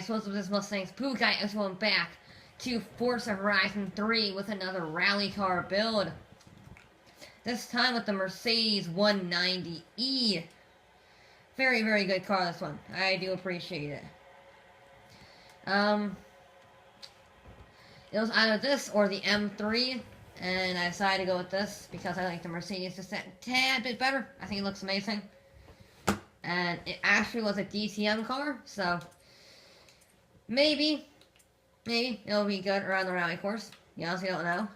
suppose with this Mustang's Pooh guy is going back to Forza Horizon 3 with another rally car build. This time with the Mercedes 190E. Very, very good car, this one. I do appreciate it. It was either this or the M3, and I decided to go with this because I like the Mercedes just a tad bit better. I think it looks amazing. And it actually was a DTM car, so maybe it'll be good around the rally course. You honestly don't know.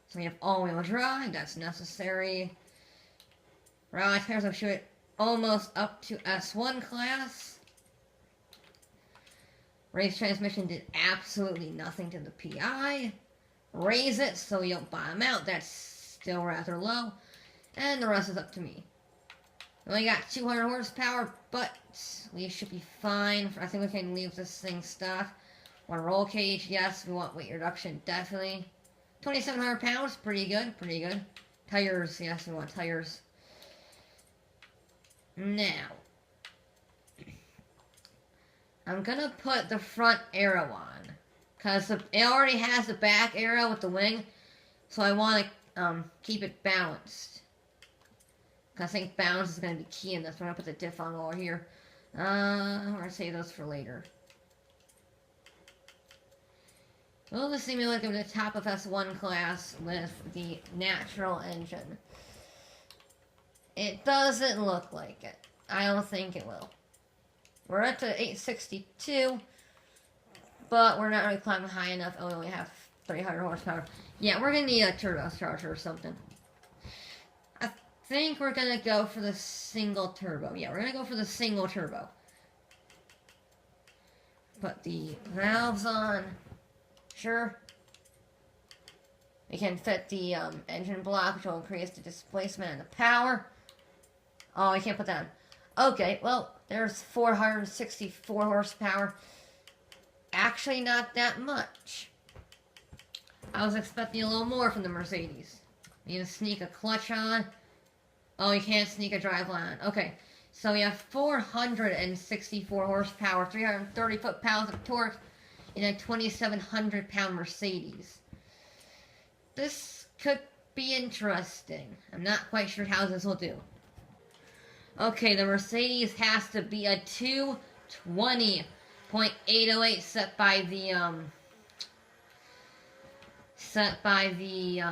So we have all-wheel drive, that's necessary. Rally tires will shoot it almost up to S1 class. Race transmission did absolutely nothing to the PI. Raise it so you don't bottom out, that's still rather low. And the rest is up to me. We only got 200 horsepower, but we should be fine. I think we can leave this thing stock. Want roll cage? Yes. We want weight reduction? Definitely. 2,700 pounds? Pretty good, pretty good. Tires? Yes, we want tires. Now, I'm gonna put the front arrow on, because it already has the back arrow with the wing, so I want to keep it balanced. I think balance is going to be key in this. We're going to put the diff on over here. I'm going to save those for later. Will the simulator go to the top of S1 class with the natural engine? It doesn't look like it. I don't think it will. We're at the 862, but we're not really climbing high enough. Oh, we only have 300 horsepower. Yeah, we're going to need a turbocharger or something. I think we're gonna go for the single turbo. Yeah, we're gonna go for the single turbo. Put the valves on. Sure. We can fit the engine block, which will increase the displacement and the power. Oh, we can't put that on. Okay, well, there's 464 horsepower. Actually, not that much. I was expecting a little more from the Mercedes. Need to sneak a clutch on. Oh, you can't sneak a driveline on. Okay, so we have 464 horsepower, 330 foot-pounds of torque, in a 2,700 pound Mercedes. This could be interesting. I'm not quite sure how this will do. Okay, the Mercedes has to be a 220.808 set by the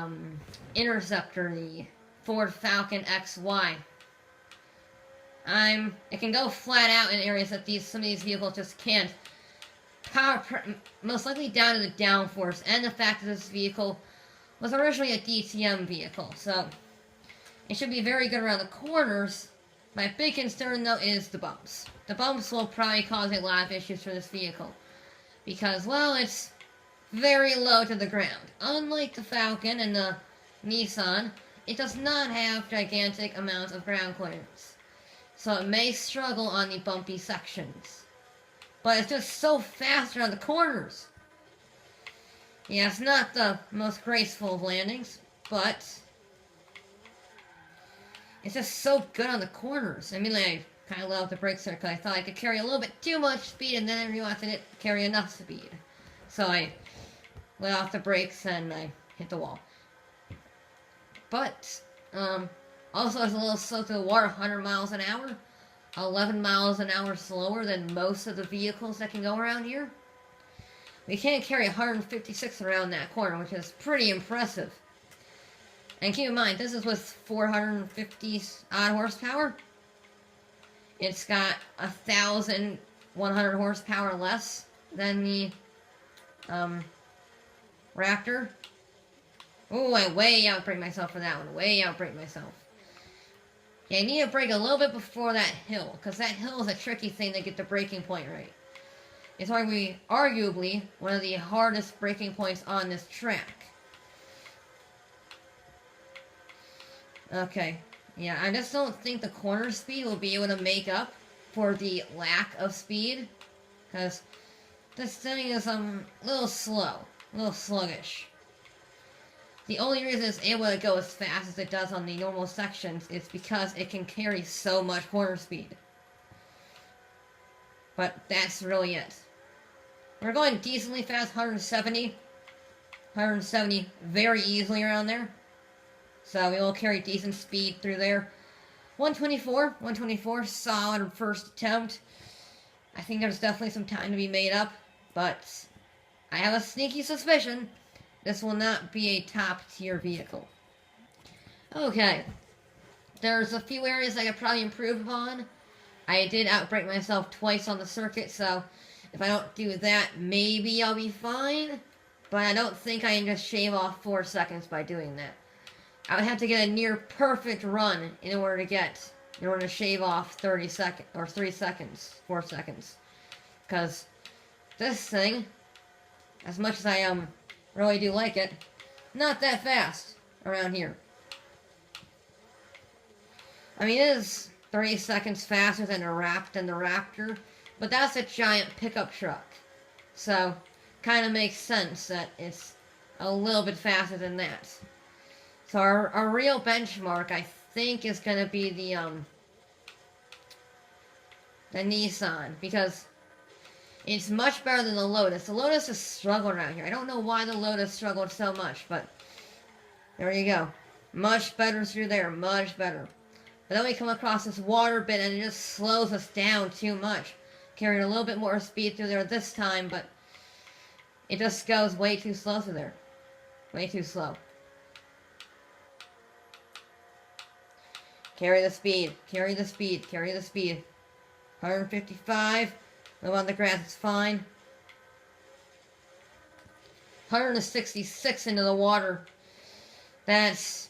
Interceptor, the Ford Falcon XY. It can go flat out in areas that some of these vehicles just can't. Most likely down to the downforce and the fact that this vehicle was originally a DTM vehicle, so it should be very good around the corners. My big concern though is the bumps. The bumps will probably cause a lot of issues for this vehicle because, well, it's very low to the ground. Unlike the Falcon and the Nissan, it does not have gigantic amounts of ground clearance, so it may struggle on the bumpy sections. But it's just so fast around the corners. Yeah, it's not the most graceful of landings, but it's just so good on the corners. I mean, I kind of let off the brakes there because I thought I could carry a little bit too much speed, and then I realized I didn't carry enough speed. So I let off the brakes and I hit the wall. But, also it's a little slow to the water, 100 miles an hour. 11 miles an hour slower than most of the vehicles that can go around here. We can't carry 156 around that corner, which is pretty impressive. And keep in mind, this is with 450 odd horsepower. It's got 1,100 horsepower less than the Raptor. Ooh, I way outbrake myself for that one. Way outbrake myself. Yeah, I need to brake a little bit before that hill, because that hill is a tricky thing to get the braking point right. It's arguably one of the hardest braking points on this track. Okay, yeah, I just don't think the corner speed will be able to make up for the lack of speed, because this thing is a little slow, a little sluggish. The only reason it's able to go as fast as it does on the normal sections is because it can carry so much corner speed. But that's really it. We're going decently fast, 170. 170 very easily around there. So we will carry decent speed through there. 124, solid first attempt. I think there's definitely some time to be made up, but I have a sneaky suspicion this will not be a top tier vehicle. Okay, there's a few areas I could probably improve upon. I did outbrake myself twice on the circuit, so if I don't do that, maybe I'll be fine. But I don't think I can just shave off 4 seconds by doing that. I would have to get a near perfect run in order to shave off 30 seconds, or 3 seconds, 4 seconds. Because this thing, as much as I really do like it, not that fast around here. I mean, it is 30 seconds faster than the Raptor, but that's a giant pickup truck. So, kind of makes sense that it's a little bit faster than that. So our real benchmark, I think, is going to be the Nissan, because it's much better than the Lotus. The Lotus has struggled around here. I don't know why the Lotus struggled so much, but there you go. Much better through there, much better. But then we come across this water bit and it just slows us down too much. Carrying a little bit more speed through there this time, but it just goes way too slow through there. Way too slow. Carry the speed, carry the speed, carry the speed. 155. Move on the grass, it's fine. 166 into the water. That's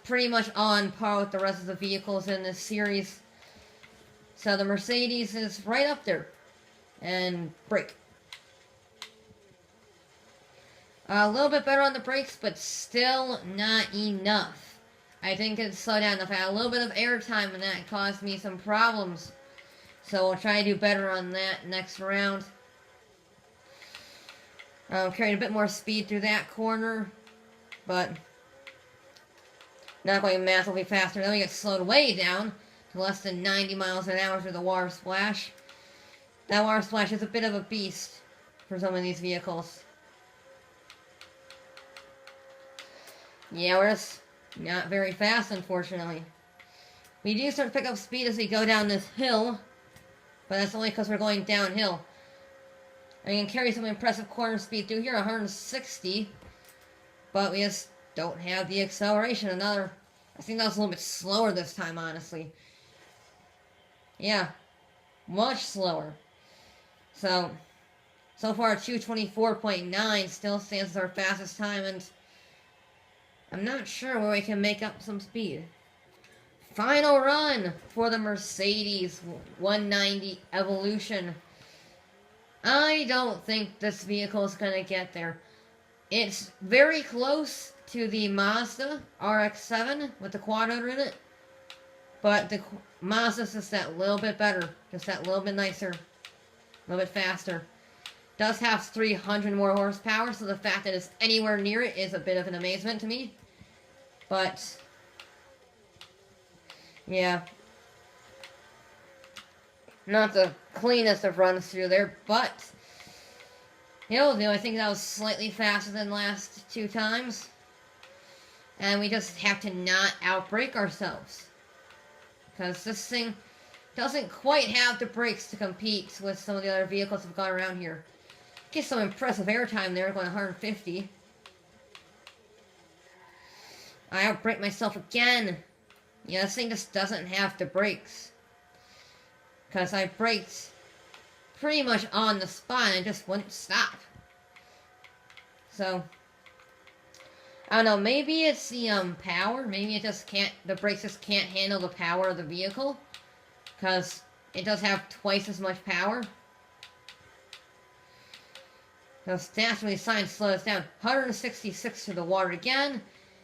pretty much on par with the rest of the vehicles in this series. So the Mercedes is right up there. And brake. A little bit better on the brakes, but still not enough. I think it's slowed down enough. I had a little bit of air time and that caused me some problems. So we'll try to do better on that next round. Carrying a bit more speed through that corner. But not going massively faster. Then we get slowed way down to less than 90 miles an hour through the water splash. That water splash is a bit of a beast for some of these vehicles. Yeah, we're just not very fast, unfortunately. We do start to pick up speed as we go down this hill, but that's only because we're going downhill. I can carry some impressive corner speed through here, 160, but we just don't have the acceleration. I think that was a little bit slower this time, honestly. Yeah, much slower. So far 2:24.9 still stands as our fastest time, and I'm not sure where we can make up some speed. Final run for the Mercedes 190 Evolution. I don't think this vehicle is going to get there. It's very close to the Mazda RX-7 with the quad motor in it. But the Mazda's just that little bit better. Just that little bit nicer. A little bit faster. Does have 300 more horsepower, so the fact that it's anywhere near it is a bit of an amazement to me. But yeah. Not the cleanest of runs through there, but I think that was slightly faster than the last 2 times. And we just have to not outbrake ourselves. Because this thing doesn't quite have the brakes to compete with some of the other vehicles that have gone around here. Get some impressive airtime there, going 150. I outbrake myself again. Yeah, this thing just doesn't have the brakes. Because I braked pretty much on the spot and it just wouldn't stop. So, I don't know, maybe it's the power. Maybe it just can't, the brakes just can't handle the power of the vehicle. Because it does have twice as much power. So stats really sign slow us down. 166 to the water again.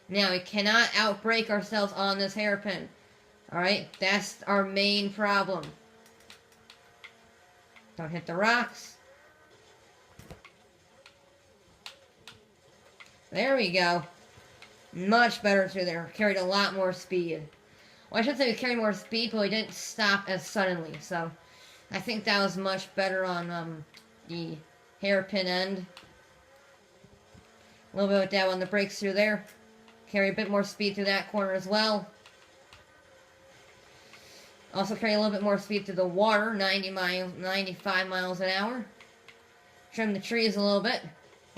Now we cannot outbrake ourselves on this hairpin. Alright, that's our main problem. Don't hit the rocks. There we go. Much better through there. Carried a lot more speed. Well, I should say we carried more speed, but we didn't stop as suddenly. So, I think that was much better on the hairpin end. A little bit of dab on the brakes through there. Carry a bit more speed through that corner as well. Also carry a little bit more speed through the water, 95 miles an hour. Trim the trees a little bit.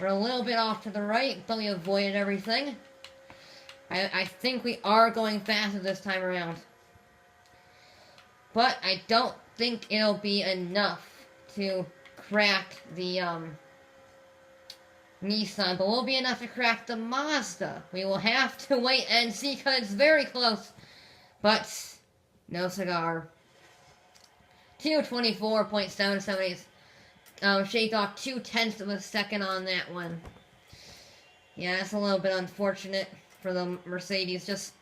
We're a little bit off to the right, but we avoided everything. I think we are going faster this time around. But I don't think it'll be enough to crack the Nissan, but will be enough to crack the Mazda. We will have to wait and see because it's very close. But no cigar. 224.778. Shaved off 0.2 of a second on that one. Yeah, that's a little bit unfortunate for the Mercedes. Just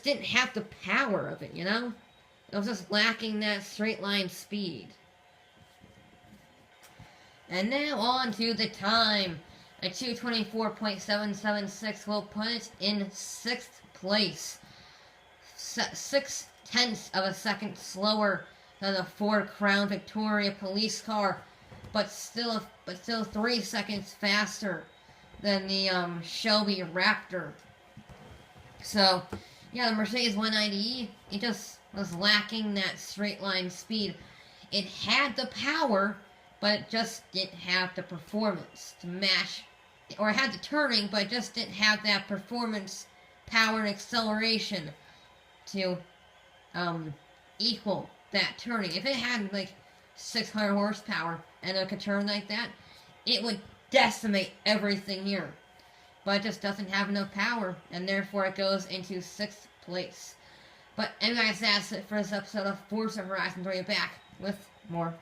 didn't have the power of it, you know? It was just lacking that straight line speed. And now on to the time. A 224.776 will put it in 6th place. 0.6 of a second slower than the Ford Crown Victoria police car, but still 3 seconds faster than the Shelby Raptor. So, yeah, the Mercedes 190E, it just was lacking that straight line speed. It had the power, but it just didn't have the performance to match, or it had the turning, but it just didn't have that performance, power, and acceleration to equal that turning. If it had like 600 horsepower and it could turn like that, it would decimate everything here. But it just doesn't have enough power, and therefore it goes into 6th place. But anyways, that's it for this episode of Forza Horizon 3. Back with more.